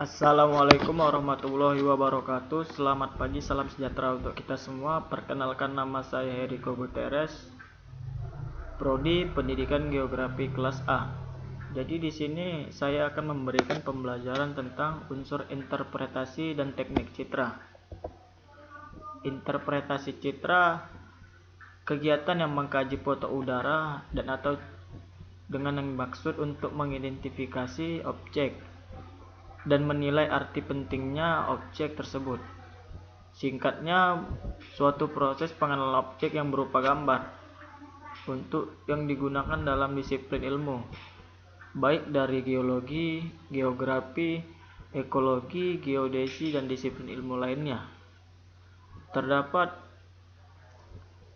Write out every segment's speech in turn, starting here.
Assalamualaikum warahmatullahi wabarakatuh. Selamat pagi, salam sejahtera untuk kita semua. Perkenalkan, nama saya Heriko Guterres, Prodi Pendidikan Geografi kelas A. Jadi di sini saya akan memberikan pembelajaran tentang unsur interpretasi dan teknik citra. Interpretasi citra, kegiatan yang mengkaji foto udara dan atau dengan yang maksud untuk mengidentifikasi objek dan menilai arti pentingnya objek tersebut. Singkatnya, suatu proses pengenalan objek yang berupa gambar untuk yang digunakan dalam disiplin ilmu, baik dari geologi, geografi, ekologi, geodesi, dan disiplin ilmu lainnya. Terdapat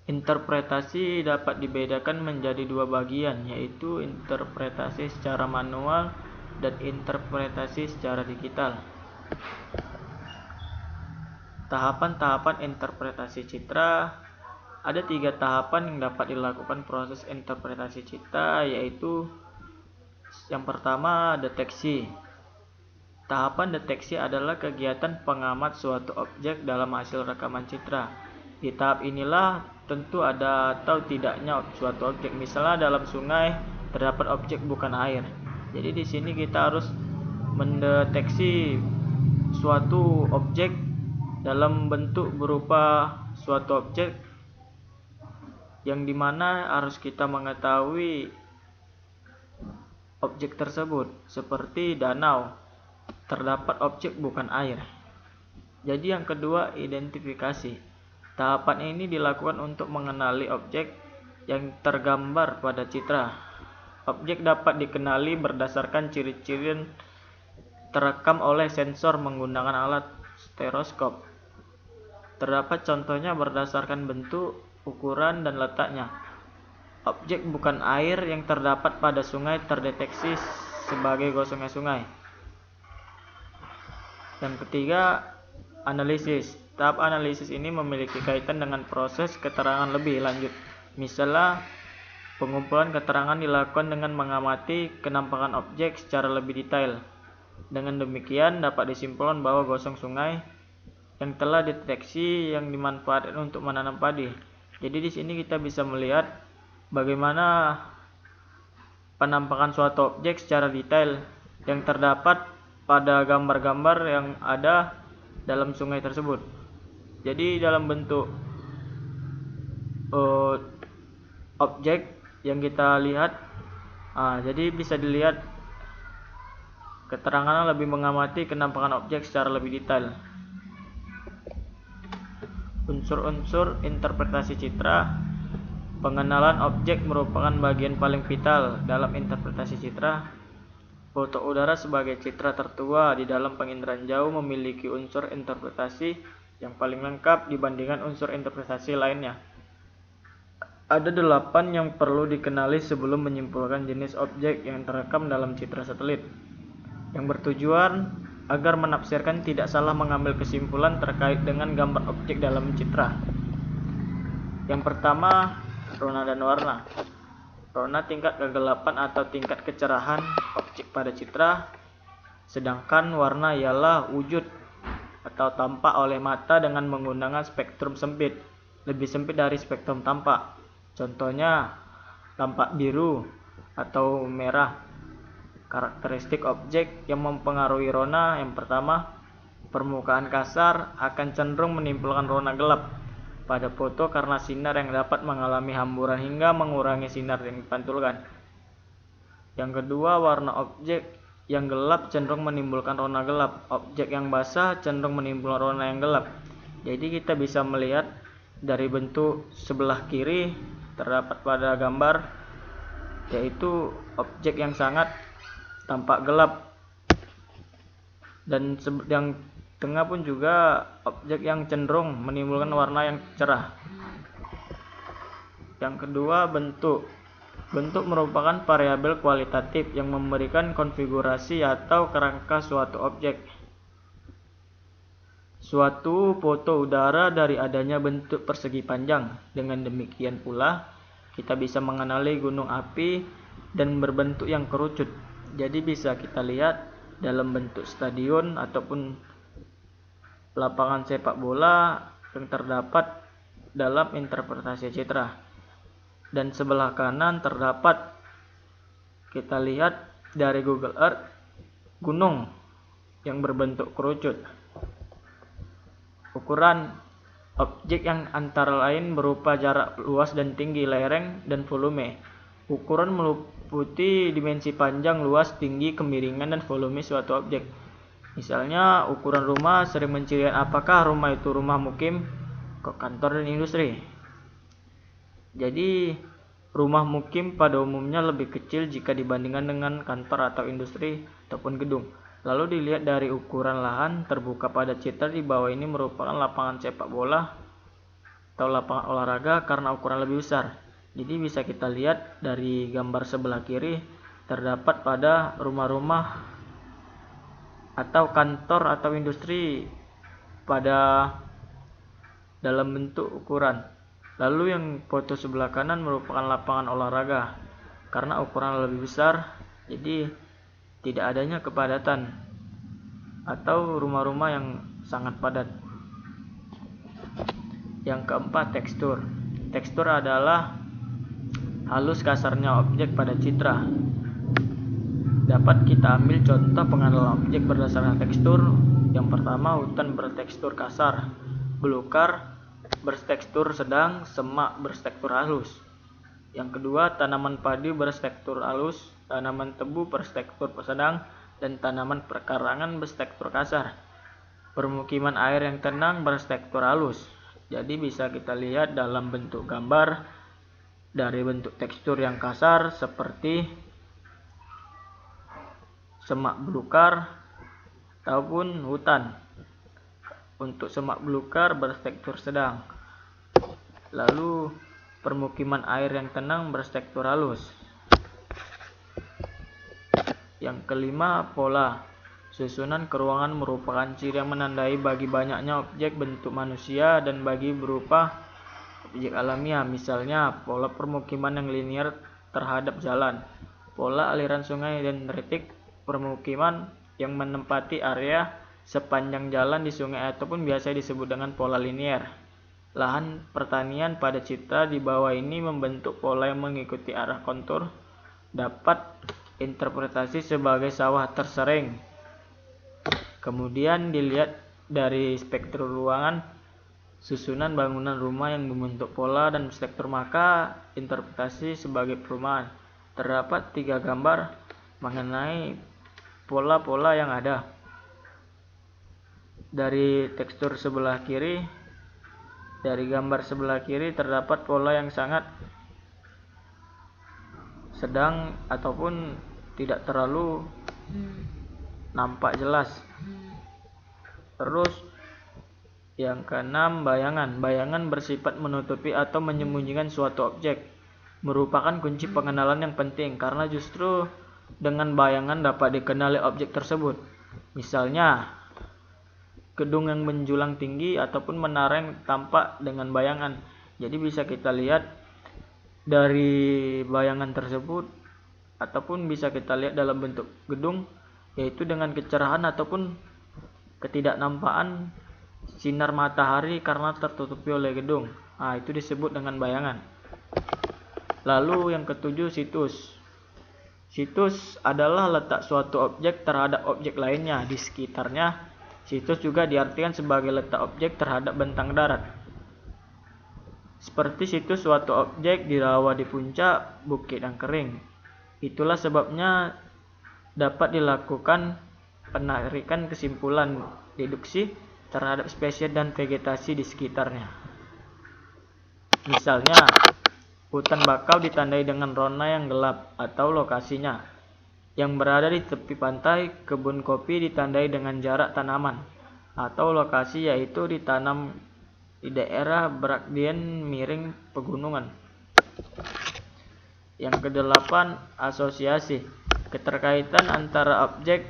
interpretasi dapat dibedakan menjadi dua bagian, yaitu interpretasi secara manual dan interpretasi secara digital. Tahapan-tahapan interpretasi citra. Ada 3 tahapan yang dapat dilakukan proses interpretasi citra, yaitu yang pertama, deteksi. Tahapan deteksi adalah kegiatan pengamat suatu objek dalam hasil rekaman citra. Di tahap inilah tentu ada atau tidaknya suatu objek. Misalnya dalam sungai terdapat objek bukan air. Jadi di sini kita harus mendeteksi suatu objek dalam bentuk berupa suatu objek yang dimana harus kita mengetahui objek tersebut. Seperti danau, terdapat objek bukan air. Jadi yang kedua, identifikasi. Tahapan ini dilakukan untuk mengenali objek yang tergambar pada citra. Objek dapat dikenali berdasarkan ciri-ciri terekam oleh sensor menggunakan alat stereoskop. Terdapat contohnya berdasarkan bentuk, ukuran, dan letaknya. Objek bukan air yang terdapat pada sungai terdeteksi sebagai gosongnya sungai. Yang ketiga, analisis. Tahap analisis ini memiliki kaitan dengan proses keterangan lebih lanjut. Misalnya, pengumpulan keterangan dilakukan dengan mengamati kenampakan objek secara lebih detail. Dengan demikian dapat disimpulkan bahwa gosong sungai yang telah dideteksi yang dimanfaatkan untuk menanam padi. Jadi di sini kita bisa melihat bagaimana penampakan suatu objek secara detail yang terdapat pada gambar-gambar yang ada dalam sungai tersebut. Jadi dalam bentuk objek yang kita lihat, jadi bisa dilihat keterangannya lebih mengamati kenampakan objek secara lebih detail. Unsur-unsur interpretasi citra. Pengenalan objek merupakan bagian paling vital dalam interpretasi citra. Foto udara sebagai citra tertua di dalam penginderaan jauh memiliki unsur interpretasi yang paling lengkap dibandingkan unsur interpretasi lainnya. Ada 8 yang perlu dikenali sebelum menyimpulkan jenis objek yang terekam dalam citra satelit, yang bertujuan agar menafsirkan tidak salah mengambil kesimpulan terkait dengan gambar objek dalam citra. Yang pertama, rona dan warna. Rona tingkat kegelapan atau tingkat kecerahan objek pada citra, sedangkan warna ialah wujud atau tampak oleh mata dengan menggunakan spektrum sempit, lebih sempit dari spektrum tampak. Contohnya, tampak biru atau merah. Karakteristik objek yang mempengaruhi rona. Yang pertama, permukaan kasar akan cenderung menimbulkan rona gelap pada foto karena sinar yang dapat mengalami hamburan hingga mengurangi sinar yang dipantulkan. Yang kedua, warna objek yang gelap cenderung menimbulkan rona gelap. Objek yang basah cenderung menimbulkan rona yang gelap. Jadi kita bisa melihat dari bentuk sebelah kiri terdapat pada gambar, yaitu objek yang sangat tampak gelap, dan yang tengah pun juga objek yang cenderung menimbulkan warna yang cerah. Yang kedua, bentuk. Bentuk merupakan variabel kualitatif yang memberikan konfigurasi atau kerangka suatu objek. Suatu foto udara dari adanya bentuk persegi panjang. Dengan demikian pula, kita bisa mengenali gunung api dan berbentuk yang kerucut. Jadi bisa kita lihat dalam bentuk stadion ataupun lapangan sepak bola yang terdapat dalam interpretasi citra. Dan sebelah kanan terdapat, kita lihat dari Google Earth, gunung yang berbentuk kerucut. Ukuran objek yang antara lain berupa jarak luas dan tinggi lereng dan volume. Ukuran meliputi dimensi panjang, luas, tinggi, kemiringan, dan volume suatu objek. Misalnya ukuran rumah sering mencirikan apakah rumah itu rumah mukim, kantor, dan industri. Jadi rumah mukim pada umumnya lebih kecil jika dibandingkan dengan kantor atau industri ataupun gedung. Lalu dilihat dari ukuran lahan terbuka pada citra di bawah ini merupakan lapangan sepak bola atau lapangan olahraga karena ukuran lebih besar. Jadi bisa kita lihat dari gambar sebelah kiri terdapat pada rumah-rumah atau kantor atau industri pada dalam bentuk ukuran. Lalu yang foto sebelah kanan merupakan lapangan olahraga karena ukuran lebih besar, jadi tidak adanya kepadatan atau rumah-rumah yang sangat padat. Yang keempat, tekstur. Tekstur adalah halus kasarnya objek pada citra. Dapat kita ambil contoh pengenalan objek berdasarkan tekstur. Yang pertama, hutan bertekstur kasar, belukar bertekstur sedang, semak bertekstur halus. Yang kedua, tanaman padi bertekstur halus, tanaman tebu bertekstur sedang, dan tanaman perkarangan bertekstur kasar. Permukiman air yang tenang bertekstur halus. Jadi bisa kita lihat dalam bentuk gambar dari bentuk tekstur yang kasar seperti semak belukar ataupun hutan. Untuk semak belukar bertekstur sedang. Lalu permukiman air yang tenang bertekstur halus. Yang kelima, pola. Susunan keruangan merupakan ciri yang menandai bagi banyaknya objek bentuk manusia dan bagi berupa objek alamiah. Misalnya pola permukiman yang linear terhadap jalan, pola aliran sungai, dan retik permukiman yang menempati area sepanjang jalan di sungai ataupun biasa disebut dengan pola linear. Lahan pertanian pada citra di bawah ini membentuk pola yang mengikuti arah kontur, dapat interpretasi sebagai sawah tersering. Kemudian dilihat dari spektrum ruangan, susunan bangunan rumah yang membentuk pola dan struktur, maka interpretasi sebagai perumahan. Terdapat 3 gambar mengenai pola-pola yang ada. Dari tekstur sebelah kiri, dari gambar sebelah kiri terdapat pola yang sangat sedang ataupun tidak terlalu nampak jelas. Terus yang keenam, bayangan. Bayangan bersifat menutupi atau menyembunyikan suatu objek, merupakan kunci pengenalan yang penting karena justru dengan bayangan dapat dikenali objek tersebut. Misalnya gedung yang menjulang tinggi ataupun menara yang tampak dengan bayangan. Jadi bisa kita lihat dari bayangan tersebut ataupun bisa kita lihat dalam bentuk gedung, yaitu dengan kecerahan ataupun ketidaknampakan sinar matahari karena tertutupi oleh gedung. Itu disebut dengan bayangan. Lalu yang ketujuh, situs. Situs adalah letak suatu objek terhadap objek lainnya di sekitarnya. Situs juga diartikan sebagai letak objek terhadap bentang darat. Seperti situs suatu objek di rawa di puncak bukit yang kering. Itulah sebabnya dapat dilakukan penarikan kesimpulan deduksi terhadap spesies dan vegetasi di sekitarnya. Misalnya, hutan bakau ditandai dengan rona yang gelap atau lokasinya. Yang berada di tepi pantai, kebun kopi ditandai dengan jarak tanaman atau lokasi, yaitu ditanam di daerah berakdian miring pegunungan. Yang kedelapan, asosiasi. Keterkaitan antara objek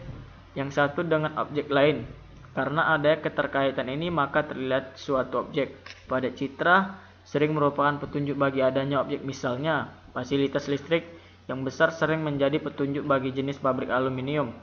yang satu dengan objek lain. Karena ada keterkaitan ini maka terlihat suatu objek pada citra sering merupakan petunjuk bagi adanya objek. Misalnya, fasilitas listrik yang besar sering menjadi petunjuk bagi jenis pabrik aluminium.